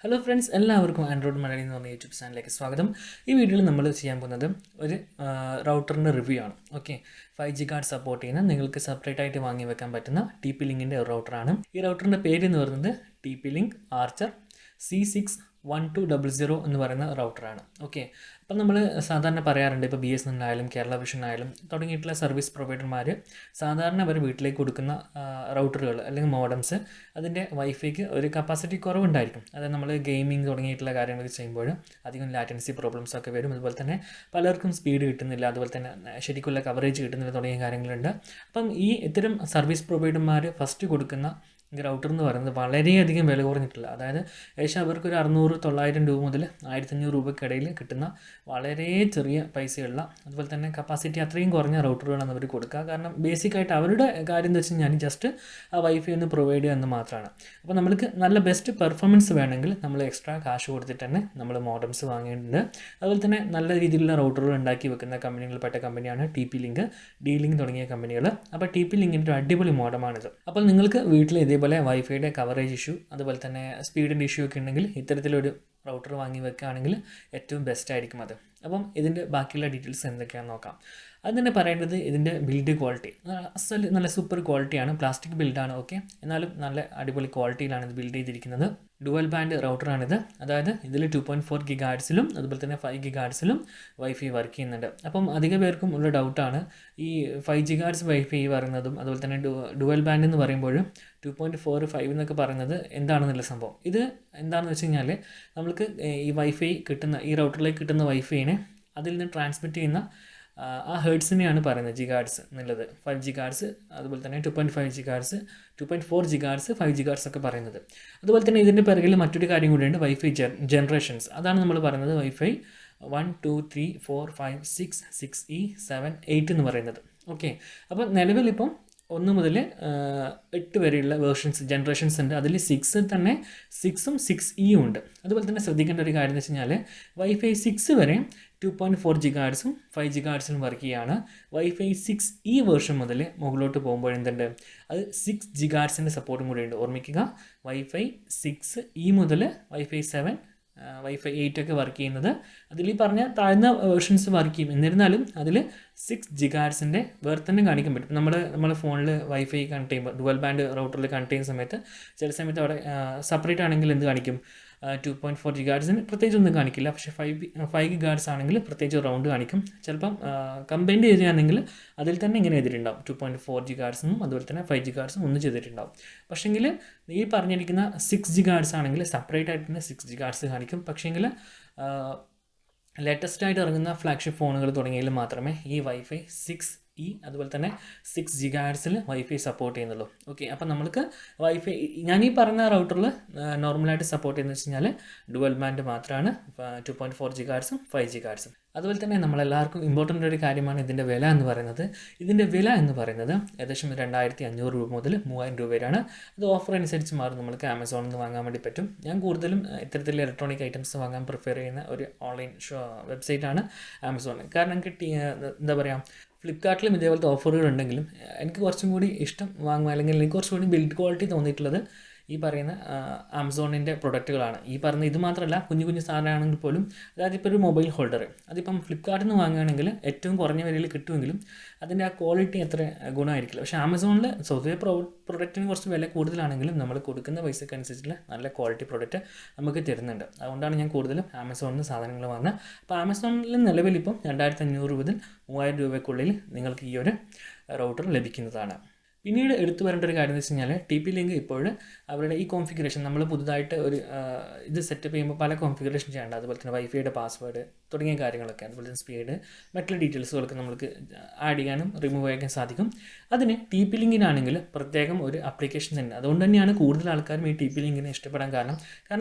Hello friends, എല്ലാവർക്കും Android Malayali എന്ന് പറഞ്ഞ യൂട്യൂബ് ചാനലിലേക്ക് സ്വാഗതം. ഈ വീഡിയോയിൽ നമ്മൾ ചെയ്യാൻ പോകുന്നത് ഒരു റൗട്ടറിൻ്റെ റിവ്യൂ ആണ്. ഓക്കെ, 5G കാർഡ് സപ്പോർട്ട് ചെയ്യുന്ന നിങ്ങൾക്ക് സെപ്പറേറ്റ് ആയിട്ട് വാങ്ങി വെക്കാൻ പറ്റുന്ന TP ലിങ്കിൻ്റെ ഒരു റൗട്ടറാണ്. ഈ റൗട്ടറിൻ്റെ പേര് എന്ന് പറയുന്നത് TP ലിങ്ക് ആർച്ചർ C61200 എന്ന് പറയുന്ന റൗട്ടറാണ്. ഓക്കെ, അപ്പം നമ്മൾ സാധാരണ പറയാറുണ്ട്, ഇപ്പോൾ BSNL ആയാലും കേരള വിഷൻ ആയാലും തുടങ്ങിയിട്ടുള്ള സർവീസ് പ്രൊവൈഡർമാർ സാധാരണ അവർ വീട്ടിലേക്ക് കൊടുക്കുന്ന റൗട്ടറുകൾ അല്ലെങ്കിൽ മോഡംസ് അതിൻ്റെ വൈഫൈക്ക് ഒരു കപ്പാസിറ്റി കുറവുണ്ടായിരിക്കും. അതായത് നമ്മൾ ഗെയിമിംഗ് തുടങ്ങിയിട്ടുള്ള കാര്യങ്ങളൊക്കെ ചെയ്യുമ്പോൾ അധികം ലാറ്റൻസി പ്രോബ്ലംസ് ഒക്കെ വരും. അതുപോലെ തന്നെ പലർക്കും സ്പീഡ് കിട്ടുന്നില്ല, അതുപോലെ തന്നെ ശരിക്കുള്ള കവറേജ് കിട്ടുന്നില്ല തുടങ്ങിയ കാര്യങ്ങളുണ്ട്. അപ്പം ഈ ഇത്തരം സർവീസ് പ്രൊവൈഡർമാർ ഫസ്റ്റ് കൊടുക്കുന്ന റൗട്ടർ എന്ന് പറയുന്നത് വളരെയധികം വില കുറഞ്ഞിട്ടില്ല. അതായത് ഏകദേശം അവർക്കൊരു 600-900 രൂപ മുതൽ 1500 രൂപയ്ക്കിടയിൽ കിട്ടുന്ന വളരെ ചെറിയ പൈസയുള്ള, അതുപോലെ തന്നെ കപ്പാസിറ്റി അത്രയും കുറഞ്ഞ റൗട്ടറുകളാണ് അവർ കൊടുക്കുക. കാരണം ബേസിക്കായിട്ട് അവരുടെ കാര്യം എന്ന് വെച്ച് കഴിഞ്ഞാൽ ജസ്റ്റ് ആ വൈഫൈ ഒന്ന് പ്രൊവൈഡ് ചെയ്യുക എന്ന് മാത്രമാണ്. അപ്പോൾ നമ്മൾക്ക് നല്ല ബെസ്റ്റ് പെർഫോമൻസ് വേണമെങ്കിൽ നമ്മൾ എക്സ്ട്രാ കാശ് കൊടുത്തിട്ട് തന്നെ നമ്മൾ മോഡംസ് വാങ്ങേണ്ടതുണ്ട്. അതുപോലെ തന്നെ നല്ല രീതിയിലുള്ള റൗട്ടറുകൾ ഉണ്ടാക്കി വെക്കുന്ന കമ്പനികളിൽപ്പെട്ട കമ്പനിയാണ് TP ലിങ്ക്, D-ലിങ്ക് തുടങ്ങിയ കമ്പനികൾ. അപ്പോൾ TP ലിങ്കിൻ്റെ ഒരു അടിപൊളി മോഡമാണിത്. അപ്പോൾ നിങ്ങൾക്ക് വീട്ടിൽ ഇതേപോലെ വൈഫൈയുടെ കവറേജ് ഇഷ്യൂ, അതുപോലെ തന്നെ സ്പീഡിൻ്റെ ഇഷ്യൂ ഒക്കെ ഉണ്ടെങ്കിൽ ഇത്തരത്തിലൊരു റൗട്ടർ വാങ്ങി വെക്കുകയാണെങ്കിൽ ഏറ്റവും ബെസ്റ്റ് ആയിരിക്കും അത്. അപ്പം ഇതിൻ്റെ ബാക്കിയുള്ള ഡീറ്റെയിൽസ് എന്തൊക്കെയാണെന്ന് നോക്കാം. അത് തന്നെ പറയേണ്ടത് ഇതിൻ്റെ ബിൽഡ് ക്വാളിറ്റി നല്ല സൂപ്പർ ക്വാളിറ്റിയാണ്. പ്ലാസ്റ്റിക് ബിൽഡാണ്, ഓക്കെ, എന്നാലും നല്ല അടിപൊളി ക്വാളിറ്റിയിലാണ് ഇത് ബിൽഡ് ചെയ്തിരിക്കുന്നത്. ഡുവൽ ബാൻഡ് റൗട്ടറാണിത്. അതായത് ഇതിൽ 2.4 GHz അതുപോലെ തന്നെ 5 GHz വൈഫൈ വർക്ക് ചെയ്യുന്നുണ്ട്. അപ്പം അധിക പേർക്കും ഉള്ള ഡൗട്ടാണ് ഈ 5 GHz വൈഫൈ പറയുന്നതും അതുപോലെ തന്നെ ഡുവൽ ബാൻഡ് എന്ന് പറയുമ്പോഴും 2.4, 5 എന്നൊക്കെ പറയുന്നത് എന്താണെന്നുള്ള സംഭവം. ഇത് എന്താണെന്ന് വെച്ച് കഴിഞ്ഞാൽ നമ്മൾക്ക് ഈ വൈഫൈ കിട്ടുന്ന ഈ റൗട്ടറിലേക്ക് കിട്ടുന്ന വൈഫൈനെ അതിൽ നിന്ന് ട്രാൻസ്മിറ്റ് ചെയ്യുന്ന ആ ഹേർട്സിനെയാണ് പറയുന്നത് GHz എന്നുള്ളത്. 5 GHz അതുപോലെ തന്നെ 2.5 GHz, 2.4 GHz, 5 GHz ഒക്കെ പറയുന്നത്. അതുപോലെ തന്നെ ഇതിൻ്റെ പിറകിൽ മറ്റൊരു കാര്യം കൂടിയുണ്ട്, വൈഫൈ ജനറേഷൻസ്. അതാണ് നമ്മൾ പറയുന്നത് വൈഫൈ 1, 2, 3, 4, 5, 6, 6E, 7, 8 എന്ന് പറയുന്നത്. ഓക്കെ, അപ്പോൾ നിലവിലിപ്പം 1 മുതൽ 8 വരെയുള്ള ജനറേഷൻസ് ഉണ്ട്. അതിൽ 6 തന്നെ 6ഉം 6E ഉണ്ട്. അതുപോലെ തന്നെ ശ്രദ്ധിക്കേണ്ട ഒരു കാര്യം എന്ന് വെച്ച് കഴിഞ്ഞാൽ വൈഫൈ 6 വരെ 2.4 GHz 5 GHz വർക്ക് ചെയ്യുകയാണ്. വൈഫൈ 6E വേർഷൻ മുതൽ മുകളിലോട്ട് പോകുമ്പോൾ എന്തുണ്ട്, അത് 6 GHz സപ്പോർട്ടും കൂടി ഉണ്ട്. ഓർമ്മിക്കുക, വൈഫൈ 6E മുതൽ വൈഫൈ 7, വൈഫൈ 8 ഒക്കെ വർക്ക് ചെയ്യുന്നത് അതിൽ ഈ പറഞ്ഞ താഴ്ന്ന വേർഷൻസ് വർക്ക് ചെയ്യും. എന്നിരുന്നാലും അതിൽ 6 GHz വേറെ തന്നെ കാണിക്കാൻ പറ്റും. നമ്മുടെ ഫോണിൽ വൈഫൈ കണക്ട് ചെയ്യുമ്പോൾ ഡുവൽ ബാൻഡ് റൗട്ടറിൽ കണക്ട് ചെയ്യുന്ന സമയത്ത് ചില സമയത്ത് അവിടെ സെപ്പറേറ്റ് ആണെങ്കിൽ എന്ത് കാണിക്കും, 2.4 GHz പ്രത്യേകിച്ച് ഒന്നും കാണിക്കില്ല. പക്ഷേ 5 GHz ആണെങ്കിൽ പ്രത്യേകിച്ച് റൗണ്ട് കാണിക്കും. ചിലപ്പം കമ്പൈൻഡ് ചെയ്തിട്ടുണ്ടെങ്കിൽ അതിൽ തന്നെ ഇങ്ങനെ ചെയ്തിട്ടുണ്ടാവും, 2.4 GHz അതുപോലെ തന്നെ 5 GHz ഒന്നും ചെയ്തിട്ടുണ്ടാവും. പക്ഷേങ്കിൽ ഈ പറഞ്ഞിരിക്കുന്ന 6 GHz ആണെങ്കിൽ സെപ്പറേറ്റ് ആയിട്ട് തന്നെ 6 GHz കാണിക്കും. പക്ഷേങ്കിൽ ലേറ്റസ്റ്റ് ആയിട്ട് ഇറങ്ങുന്ന ഫ്ലാഗ്ഷിപ്പ് ഫോണുകൾ തുടങ്ങിയതിൽ മാത്രമേ ഈ വൈഫൈ 6E അതുപോലെ തന്നെ 6 GHz വൈഫൈ സപ്പോർട്ട് ചെയ്യുന്നുള്ളൂ. ഓക്കെ, അപ്പം നമ്മൾക്ക് വൈഫൈ ഞാൻ ഈ പറഞ്ഞ റൗട്ടറിൽ നോർമലായിട്ട് സപ്പോർട്ട് ചെയ്യുന്നത് വെച്ച് കഴിഞ്ഞാൽ ഡുവൽ ബാൻഡ് മാത്രമാണ്, 2.4 GHz 5 GHz. അതുപോലെ തന്നെ നമ്മളെല്ലാവർക്കും ഇമ്പോർട്ടൻ്റ് ഒരു കാര്യമാണ് ഇതിൻ്റെ വില എന്ന് പറയുന്നത്. ഇതിൻ്റെ വില എന്ന് പറയുന്നത് ഏകദേശം 2500 രൂപ മുതൽ 3000 രൂപ വരെയാണ്. അത് ഓഫർ അനുസരിച്ച് മാറും. നമ്മൾക്ക് ആമസോണിൽ നിന്ന് വാങ്ങാൻ വേണ്ടി പറ്റും. ഞാൻ കൂടുതലും ഇത്തരത്തിലുള്ള ഇലക്ട്രോണിക് ഐറ്റംസ് വാങ്ങാൻ പ്രിഫർ ചെയ്യുന്ന ഒരു ഓൺലൈൻ വെബ്സൈറ്റാണ് ആമസോൺ. കാരണം എന്താ പറയുക, ഫ്ലിപ്കാർട്ടിലും ഇതേപോലത്തെ ഓഫറുകൾ ഉണ്ടെങ്കിലും എനിക്ക് കുറച്ചും കൂടി ഇഷ്ടം വാങ്ങുക അല്ലെങ്കിൽ എനിക്ക് കുറച്ചും കൂടി ബിൽഡ് ക്വാളിറ്റി തോന്നിയിട്ടുള്ളത് ഈ പറയുന്ന ആമസോണിൻ്റെ പ്രൊഡക്റ്റുകളാണ്. ഈ പറഞ്ഞ ഇത് മാത്രമല്ല, കുഞ്ഞു സാധനമാണെങ്കിൽ പോലും, അതായത് ഇപ്പോൾ ഒരു മൊബൈൽ ഹോൾഡർ അതിപ്പം ഫ്ലിപ്കാർട്ടിൽ നിന്ന് വാങ്ങുകയാണെങ്കിൽ ഏറ്റവും കുറഞ്ഞ വിലയിൽ കിട്ടുമെങ്കിലും അതിൻ്റെ ആ ക്വാളിറ്റി അത്ര ഗുണമായിരിക്കില്ല. പക്ഷേ ആമസോണിൽ സ്വതവേ പ്രൊഡക്റ്റിന് കുറച്ച് വില കൂടുതലാണെങ്കിലും നമ്മൾ കൊടുക്കുന്ന പൈസക്ക് അനുസരിച്ചുള്ള നല്ല ക്വാളിറ്റി പ്രൊഡക്റ്റ് നമുക്ക് തരുന്നുണ്ട്. അതുകൊണ്ടാണ് ഞാൻ കൂടുതലും ആമസോണിൽ നിന്ന് സാധനങ്ങൾ വാങ്ങുന്നത്. അപ്പോൾ ആമസോണിൽ നിലവിലിപ്പം 2500 മുതൽ 3000 രൂപയ്ക്കുള്ളിൽ നിങ്ങൾക്ക് ഈ ഒരു റൗട്ടർ ലഭിക്കുന്നതാണ്. പിന്നീട് എടുത്തു വരേണ്ട ഒരു കാര്യം എന്ന് വെച്ച് കഴിഞ്ഞാൽ TP ലിങ്ക് ഇപ്പോൾ അവരുടെ ഈ കോൺഫിഗറേഷൻ നമ്മൾ പുതുതായിട്ട് ഒരു ഇത് സെറ്റപ്പ് ചെയ്യുമ്പോൾ പല കോൺഫിഗറേഷൻ ചെയ്യേണ്ട, അതുപോലെ തന്നെ വൈഫൈയുടെ പാസ്വേഡ് തുടങ്ങിയ കാര്യങ്ങളൊക്കെ, അതുപോലെ തന്നെ സ്പീഡ്, മറ്റുള്ള ഡീറ്റെയിൽസുകളൊക്കെ നമുക്ക് ആഡ് ചെയ്യാനും റിമൂവ് ചെയ്യാൻ സാധിക്കും. അതിന് TP ലിങ്കിനാണെങ്കിൽ പ്രത്യേകം ഒരു ആപ്ലിക്കേഷൻ തന്നെ. അതുകൊണ്ട് തന്നെയാണ് കൂടുതൽ ആൾക്കാരും ഈ TP ലിങ്കിനെ ഇഷ്ടപ്പെടാൻ കാരണം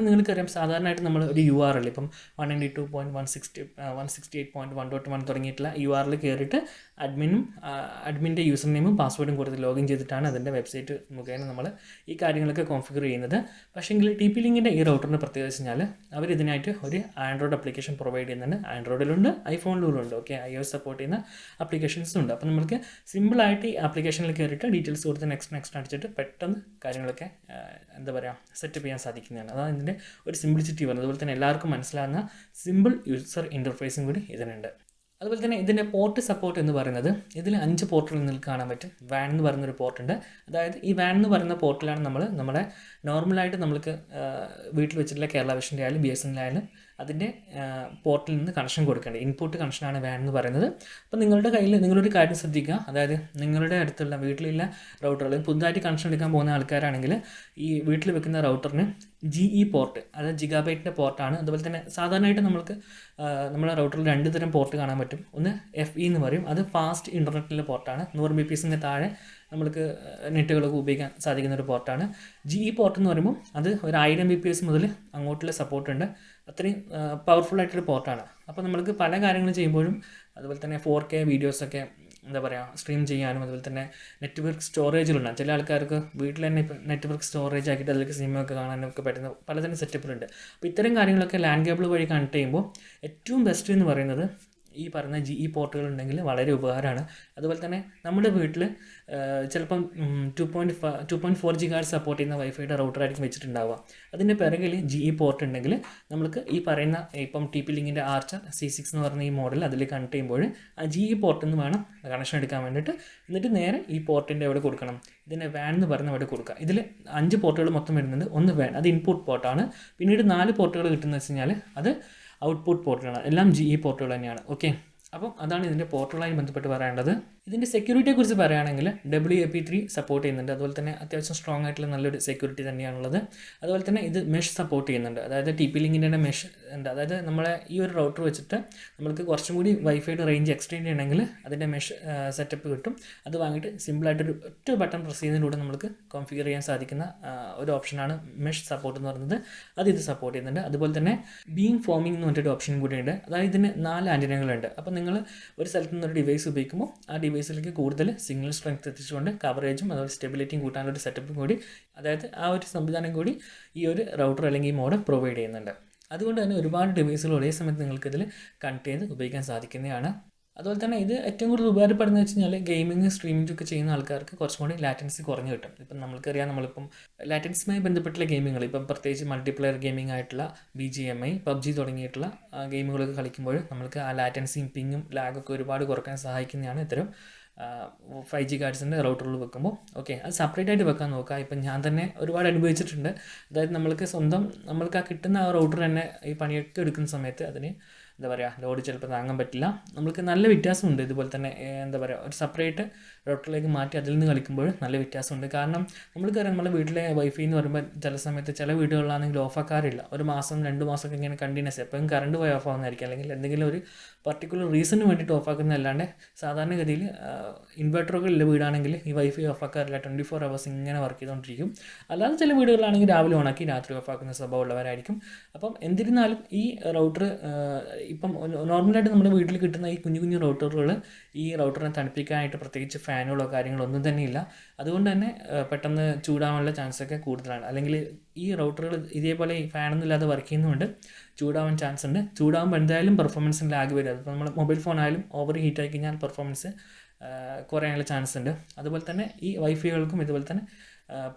നിങ്ങൾക്കറിയാം, സാധാരണയായിട്ട് നമ്മൾ ഒരു URL ഇപ്പം 192.168.1.1 തുടങ്ങിയിട്ടുള്ള URL കയറിയിട്ട് അഡ്മിൻ്റെ യൂസർ നെയിമും പാസ്വേഡും കൊടുത്ത് ലോഗിൻ ചെയ്തിട്ടാണ് അതിൻ്റെ വെബ്സൈറ്റ് മുഖേന നമ്മൾ ഈ കാര്യങ്ങളൊക്കെ കോൺഫിഗർ ചെയ്യുന്നത്. പക്ഷേങ്കിൽ TP-Linkന്റെ ഈ റൗട്ടറിൻ്റെ പ്രത്യേകത വെച്ച് കഴിഞ്ഞാൽ അവർ ഇതിനായിട്ട് ഒരു ആൻഡ്രോയിഡ് ആപ്ലിക്കേഷൻ പ്രൊവൈഡ് ചെയ്യുന്നുണ്ട്. ആൻഡ്രോയിഡിലുണ്ട്, ഐഫോണിലും ഉണ്ട്. ഓക്കെ, iOS സപ്പോർട്ട് ചെയ്യുന്ന ആപ്ലിക്കേഷൻസും ഉണ്ട്. അപ്പോൾ നമുക്ക് സിമ്പിളായിട്ട് ഈ ആപ്ലിക്കേഷനിൽ കയറിയിട്ട് ഡീറ്റെയിൽസ് കൊടുത്ത് നെക്സ്റ്റ് അടിച്ചിട്ട് പെട്ടെന്ന് കാര്യങ്ങളൊക്കെ എന്താ പറയുക സെറ്റപ്പ് ചെയ്യാൻ സാധിക്കുന്നതാണ്. അതാണ് ഇതിൻ്റെ ഒരു സിംപ്ലിസിറ്റി വരുന്നത്. അതുപോലെ തന്നെ എല്ലാവർക്കും മനസ്സിലാകുന്ന സിമ്പിൾ യൂസർ ഇൻ്റർഫേസും കൂടി ഇതിനുണ്ട്. അതുപോലെ തന്നെ ഇതിൻ്റെ പോർട്ട് സപ്പോർട്ട് എന്ന് പറയുന്നത് ഇതിൽ 5 പോർട്ടുകൾ നിങ്ങൾക്ക് കാണാൻ പറ്റും. വാൻ എന്ന് പറയുന്നൊരു പോർട്ടുണ്ട്. അതായത് ഈ വാൻ എന്ന് പറയുന്ന പോർട്ടിലാണ് നമ്മുടെ നോർമലായിട്ട് നമ്മൾക്ക് വീട്ടിൽ വെച്ചിട്ടുള്ള കേരള വിഷൻ്റെ ആയാലും BSNL ആയാലും അതിൻ്റെ പോർട്ടിൽ നിന്ന് കണക്ഷൻ കൊടുക്കേണ്ടത്. ഇൻപുട്ട് കണക്ഷനാണ് വാൻ എന്ന് പറയുന്നത്. അപ്പോൾ നിങ്ങളുടെ കയ്യിൽ നിങ്ങളൊരു കാര്യം ശ്രദ്ധിക്കുക. അതായത് നിങ്ങളുടെ അടുത്തുള്ള വീട്ടിലുള്ള റൗട്ടറുകൾ പുതുതായിട്ട് കണക്ഷൻ എടുക്കാൻ പോകുന്ന ആൾക്കാരാണെങ്കിൽ ഈ വീട്ടിൽ വെക്കുന്ന റൗട്ടറിന് GE പോർട്ട്, അതായത് ജിഗാബൈറ്റിൻ്റെ പോർട്ടാണ്. അതുപോലെ തന്നെ സാധാരണയായിട്ട് നമുക്ക് നമ്മുടെ റൗട്ടറിൽ 2 തരം പോർട്ട് കാണാൻ പറ്റും. ഒന്ന് FE എന്ന് പറയും, അത് ഫാസ്റ്റ് ഇൻ്റർനെറ്റിലെ പോർട്ടാണ്. 100 Mbps താഴെ നമ്മൾക്ക് നെറ്റുകളൊക്കെ ഉപയോഗിക്കാൻ സാധിക്കുന്ന ഒരു പോർട്ടാണ്. GE പോർട്ട് എന്ന് പറയുമ്പോൾ അത് ഒരു 1000 Mbps മുതൽ അങ്ങോട്ടുള്ള സപ്പോർട്ടുണ്ട്. അത്രയും പവർഫുൾ ആയിട്ടൊരു പോർട്ടാണ്. അപ്പോൾ നമ്മൾക്ക് പല കാര്യങ്ങളും ചെയ്യുമ്പോഴും അതുപോലെ തന്നെ 4K വീഡിയോസൊക്കെ എന്താ പറയുക സ്ട്രീം ചെയ്യാനും അതുപോലെ തന്നെ നെറ്റ്വർക്ക് സ്റ്റോറേജിലുണ്ടാകും. ചില ആൾക്കാർക്ക് വീട്ടിൽ തന്നെ ഇപ്പോൾ നെറ്റ്വർക്ക് സ്റ്റോറേജ് ആക്കിയിട്ട് അതിലേക്ക് സിനിമയൊക്കെ കാണാനും ഒക്കെ പറ്റുന്ന പലതരം സെറ്റപ്പിലുണ്ട്. അപ്പോൾ ഇത്തരം കാര്യങ്ങളൊക്കെ LAN കേബിൾ വഴി കണക്ട് ചെയ്യുമ്പോൾ ഏറ്റവും ബെസ്റ്റ് എന്ന് പറയുന്നത് ഈ പറയുന്ന GE പോർട്ടുകൾ ഉണ്ടെങ്കിൽ വളരെ ഉപകാരമാണ്. അതുപോലെ തന്നെ നമ്മുടെ വീട്ടിൽ ചിലപ്പം 2.4 GHz സപ്പോർട്ട് ചെയ്യുന്ന വൈഫൈയുടെ റൗട്ടറായിരിക്കും വെച്ചിട്ടുണ്ടാവുക. അതിൻ്റെ പിറകിൽ GE പോർട്ട് ഉണ്ടെങ്കിൽ നമുക്ക് ഈ പറയുന്ന ഇപ്പം TP-Linkന്റെ ആർച്ചർ C6 എന്ന് പറയുന്ന ഈ മോഡൽ അതിൽ കണക്ട് ചെയ്യുമ്പോൾ ആ GE പോർട്ടിൽ നിന്ന് വേണം കണക്ഷൻ എടുക്കാൻ വേണ്ടിയിട്ട്. എന്നിട്ട് നേരെ ഈ പോർട്ടിൻ്റെ എവിടെ കൊടുക്കണം, ഇതിൻ്റെ വാൻ എന്ന് പറയുന്ന അവിടെ കൊടുക്കുക. ഇതിൽ 5 പോർട്ടുകൾ മൊത്തം വരുന്നുണ്ട്. ഒന്ന് വാൻ, അത് ഇൻപുട്ട് പോർട്ടാണ്. പിന്നീട് 4 പോർട്ടുകൾ കിട്ടുന്നത് വെച്ച് കഴിഞ്ഞാൽ അത് ഔട്ട്പുട്ട് പോർട്ടുകളാണ്. എല്ലാം GE പോർട്ടുകൾ തന്നെയാണ്. ഓക്കെ, അപ്പം അതാണ് ഇതിൻ്റെ പോർട്ടുകളായി ബന്ധപ്പെട്ട് പറയേണ്ടത്. ഇതിൻ്റെ സെക്യൂരിറ്റിയെക്കുറിച്ച് പറയുകയാണെങ്കിൽ WAP3 സപ്പോർട്ട് ചെയ്യുന്നുണ്ട്. അതുപോലെ തന്നെ അത്യാവശ്യം സ്ട്രോങ് ആയിട്ടുള്ള നല്ലൊരു സെക്യൂരിറ്റി തന്നെയാണുള്ളത്. അതുപോലെ തന്നെ ഇത് മെഷ് സപ്പോർട്ട് ചെയ്യുന്നുണ്ട്. അതായത് TP-Linkന്റെ മെഷ് ഉണ്ട്. അതായത് നമ്മളെ ഈ ഒരു റൗട്ടർ വെച്ചിട്ട് നമ്മൾക്ക് കുറച്ചും കൂടി വൈഫൈയുടെ റേഞ്ച് എക്സ്റ്റെൻഡ് ചെയ്യണമെങ്കിൽ അതിൻ്റെ മെഷ് സെറ്റപ്പ് കിട്ടും. അത് വാങ്ങിയിട്ട് സിമ്പിളായിട്ടൊരു ഒറ്റ ബട്ടൺ പ്രസ് ചെയ്യുന്നതിലൂടെ നമുക്ക് കോൺഫിഗർ ചെയ്യാൻ സാധിക്കുന്ന ഒരു ഓപ്ഷനാണ് മെഷ് സപ്പോർട്ട് എന്ന് പറയുന്നത്. അത് ഇത് സപ്പോർട്ട് ചെയ്യുന്നുണ്ട്. അതുപോലെ തന്നെ ബീം ഫോമിംഗ് എന്ന് പറഞ്ഞൊരു ഓപ്ഷൻ കൂടിയുണ്ട്. അതായത് ഇതിന് 4 ആൻറ്റിനകളുണ്ട്. അപ്പോൾ നിങ്ങൾ ഒരു സ്ഥലത്ത് നിന്ന് ഒരു ഡിവൈസ് ഉപയോഗിക്കുമ്പോൾ ആ ഡിവൈസിലേക്ക് കൂടുതൽ സിഗ്നൽ സ്ട്രെങ്ത് എത്തിച്ചുകൊണ്ട് കവറേജും അതുപോലെ സ്റ്റെബിലിറ്റിയും കൂട്ടാനൊരു സെറ്റപ്പും കൂടി, അതായത് ആ ഒരു സംവിധാനം കൂടി ഈ ഒരു റൗട്ടർ അല്ലെങ്കിൽ ഈ മോഡം പ്രൊവൈഡ് ചെയ്യുന്നുണ്ട്. അതുകൊണ്ട് തന്നെ ഒരുപാട് ഡിവൈസുകൾ ഒരേ സമയത്ത് നിങ്ങൾക്കിതിൽ കണക്ട് ചെയ്ത് ഉപയോഗിക്കാൻ സാധിക്കുന്നതാണ്. അതുപോലെ തന്നെ ഇത് ഏറ്റവും കൂടുതൽ ഉപകാരപ്പെടുന്നത് വെച്ച് കഴിഞ്ഞാൽ ഗെയിമിങ് സ്ട്രീമിംഗ് ഒക്കെ ചെയ്യുന്ന ആൾക്കാർക്ക് കുറച്ചും കൂടി ലാറ്റൻസി കുറഞ്ഞു കിട്ടും. ഇപ്പം നമ്മൾക്കറിയാം, നമ്മളിപ്പം ലാറ്റൻസിയുമായി ബന്ധപ്പെട്ടുള്ള ഗെയിമുകൾ ഇപ്പം പ്രത്യേകിച്ച് മൾട്ടിപ്ലെയർ ഗെയിമിംഗ് ആയിട്ടുള്ള BGMI, PUBG തുടങ്ങിയിട്ടുള്ള ഗെയിമുകളൊക്കെ കളിക്കുമ്പോൾ നമ്മൾക്ക് ആ ലാറ്റൻസിയും പിങ്ങും ലാഗൊക്കെ ഒരുപാട് കുറയ്ക്കാൻ സഹായിക്കുന്നതാണ് ഇത്തരം 5G കാർഡ്സിൻ്റെ റൗട്ടറുകൾ വെക്കുമ്പോൾ. ഓക്കെ, അത് സെപ്പറേറ്റ് ആയിട്ട് വെക്കാൻ നോക്കുക. ഇപ്പം ഞാൻ തന്നെ ഒരുപാട് അനുഭവിച്ചിട്ടുണ്ട്. അതായത് നമ്മൾക്ക് ആ കിട്ടുന്ന ആ റൗട്ടർ തന്നെ ഈ പണിയൊക്കെ എടുക്കുന്ന സമയത്ത് അതിന് എന്താ പറയുക ലോഡ് ചിലപ്പോൾ താങ്ങാൻ പറ്റില്ല. നമ്മൾക്ക് നല്ല വ്യത്യാസമുണ്ട്. ഇതുപോലെ തന്നെ എന്താ പറയുക ഒരു സെപ്പറേറ്റ് റൗട്ടറിലേക്ക് മാറ്റി അതിൽ നിന്ന് കളിക്കുമ്പോൾ നല്ല വ്യത്യാസമുണ്ട്. കാരണം നമ്മൾക്കറിയാം, നമ്മുടെ വീട്ടിലെ വൈഫൈ എന്ന് പറയുമ്പോൾ ചില സമയത്ത് ചില വീടുകളിലാണെങ്കിൽ ഓഫാക്കാറില്ല. ഒരു മാസം 2 മാസമൊക്കെ ഇങ്ങനെ കണ്ടിന്യൂസ് എപ്പോഴും കറണ്ട് പോയി ഓഫ് ആകുന്നതായിരിക്കും, അല്ലെങ്കിൽ എന്തെങ്കിലും ഒരു പർട്ടിക്കുലർ റീസണിന് വേണ്ടിയിട്ട് ഓഫാക്കുന്നതല്ലാണ്ട് സാധാരണഗതിയിൽ ഇൻവെർട്ടറുകളിലെ വീടാണെങ്കിൽ ഈ വൈഫൈ ഓഫാക്കാറില്ല. 24 hours ഇങ്ങനെ വർക്ക് ചെയ്തുകൊണ്ടിരിക്കും. അല്ലാതെ ചില വീടുകളിലാണെങ്കിൽ രാവിലെ ഓണാക്കി രാത്രി ഓഫാക്കുന്ന സ്വഭാവമുള്ളവരായിരിക്കും. അപ്പം എന്നിരുന്നാലും ഈ റൗട്ടർ ഇപ്പം നോർമലായിട്ട് നമ്മുടെ വീട്ടിൽ കിട്ടുന്ന ഈ കുഞ്ഞു റൗട്ടറുകൾ ഈ റൗട്ടറിനെ തണുപ്പിക്കാനായിട്ട് പ്രത്യേകിച്ച് ഫാനുകളോ കാര്യങ്ങളോ ഒന്നും തന്നെ ഇല്ല. അതുകൊണ്ട് തന്നെ പെട്ടെന്ന് ചൂടാവാനുള്ള ചാൻസൊക്കെ കൂടുതലാണ്. അല്ലെങ്കിൽ ഈ റൗട്ടറുകൾ ഇതേപോലെ ഈ ഫാനൊന്നും ഇല്ലാതെ വർക്ക് ചെയ്യുന്നതുകൊണ്ട് ചൂടാവാൻ ചാൻസ് ഉണ്ട്. ചൂടാകുമ്പോൾ എന്തായാലും പെർഫോമൻസിന് ലാഗ് വരും. അതിപ്പോൾ നമ്മൾ മൊബൈൽ ഫോൺ ആയാലും ഓവർ ഹീറ്റ് ആയി കഴിഞ്ഞാൽ പെർഫോമൻസ് കുറയാനുള്ള ചാൻസ് ഉണ്ട്. അതുപോലെ തന്നെ ഈ വൈഫൈകൾക്കും ഇതുപോലെ തന്നെ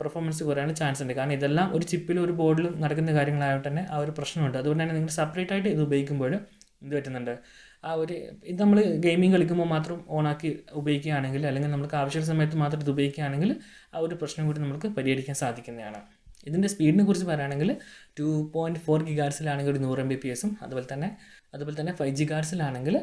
പെർഫോമൻസ് കുറയാനുള്ള ചാൻസ് ഉണ്ട്. കാരണം ഇതെല്ലാം ഒരു ചിപ്പിലും ഒരു ബോർഡിലും നടക്കുന്ന കാര്യങ്ങളായിട്ട് തന്നെ ആ ഒരു പ്രശ്നമുണ്ട്. അതുകൊണ്ട് തന്നെ നിങ്ങൾ സെപ്പറേറ്റ് ആയിട്ട് ഇത് ഉപയോഗിക്കുമ്പോൾ ഇത് പറ്റുന്നുണ്ട്. ഇത് നമ്മൾ ഗെയിമിംഗ് കളിക്കുമ്പോൾ മാത്രം ഓണാക്കി ഉപയോഗിക്കുകയാണെങ്കിൽ, അല്ലെങ്കിൽ നമുക്ക് ആവശ്യമുള്ള സമയത്ത് മാത്രം ഇത് ഉപയോഗിക്കുകയാണെങ്കിൽ ആ ഒരു പ്രശ്നം കൂടി നമുക്ക് പരിഹരിക്കാൻ സാധിക്കുന്നതാണ്. ഇതിൻ്റെ സ്പീഡിനെ കുറിച്ച് പറയുകയാണെങ്കിൽ 2.4 GHz ഒരു 100 Mbps, അതുപോലെ തന്നെ 5G കാർഡ്സിലാണെങ്കിൽ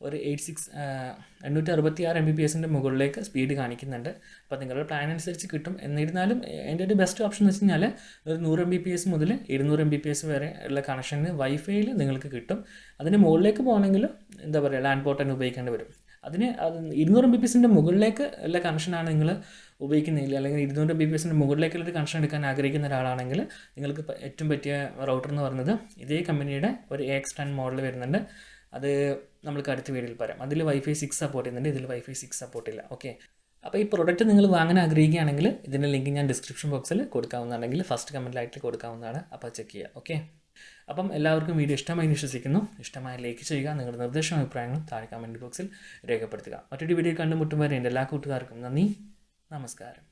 ഒരു 866 Mbps മുകളിലേക്ക് സ്പീഡ് കാണിക്കുന്നുണ്ട്. അപ്പോൾ നിങ്ങളുടെ പ്ലാൻ അനുസരിച്ച് കിട്ടും. എന്നിരുന്നാലും എൻ്റെ ഒരു ബെസ്റ്റ് ഓപ്ഷൻ എന്ന് വെച്ച് കഴിഞ്ഞാൽ ഒരു 100 Mbps മുതൽ 200 Mbps വരെ ഉള്ള കണക്ഷന് വൈഫൈയിൽ നിങ്ങൾക്ക് കിട്ടും. അതിന് മുകളിലേക്ക് പോകണമെങ്കിൽ എന്താ പറയുക ലാൻഡ് പോർട്ട് തന്നെ ഉപയോഗിക്കേണ്ടി വരും. അതിന് 200 Mbps മുകളിലേക്ക് ഉള്ള കണക്ഷനാണ് നിങ്ങൾ ഉപയോഗിക്കുന്നില്ല, അല്ലെങ്കിൽ 200 Mbps മുകളിലേക്കുള്ളൊരു കണക്ഷൻ എടുക്കാൻ ആഗ്രഹിക്കുന്ന ഒരാളാണെങ്കിൽ നിങ്ങൾക്ക് ഏറ്റവും പറ്റിയ റൗട്ടർ എന്ന് പറയുന്നത് ഇതേ കമ്പനിയുടെ ഒരു AX10 മോഡൽ വരുന്നുണ്ട്. അത് നമ്മൾക്ക് അടുത്ത വീഡിയോയിൽ പറയാം. അതിൽ Wi-Fi 6 സപ്പോർട്ട് ചെയ്യുന്നുണ്ട്, ഇതിൽ Wi-Fi 6 സപ്പോർട്ട് ഇല്ല. ഓക്കെ, അപ്പോൾ ഈ പ്രൊഡക്റ്റ് നിങ്ങൾ വാങ്ങാൻ ആഗ്രഹിക്കുകയാണെങ്കിൽ ഇതിൻ്റെ ലിങ്ക് ഞാൻ ഡിസ്ക്രിപ്ഷൻ ബോക്സിൽ കൊടുക്കാവുന്നതാണെങ്കിൽ ഫസ്റ്റ് കമൻറ്റിലായിട്ട് കൊടുക്കാവുന്നതാണ്. അപ്പോൾ ചെക്ക് ചെയ്യുക. ഓക്കെ, അപ്പം എല്ലാവർക്കും വീഡിയോ ഇഷ്ടമായി വിശ്വസിക്കുന്നു. ഇഷ്ടമായ ലൈക്ക് ചെയ്യുക. നിങ്ങളുടെ നിർദ്ദേശവും അഭിപ്രായങ്ങളും താഴെ കമൻറ്റ് ബോക്സിൽ രേഖപ്പെടുത്തുക. മറ്റൊരു വീഡിയോ കണ്ടുമുട്ടും വരെ എൻ്റെ എല്ലാ കൂട്ടുകാർക്കും നന്ദി, നമസ്കാരം.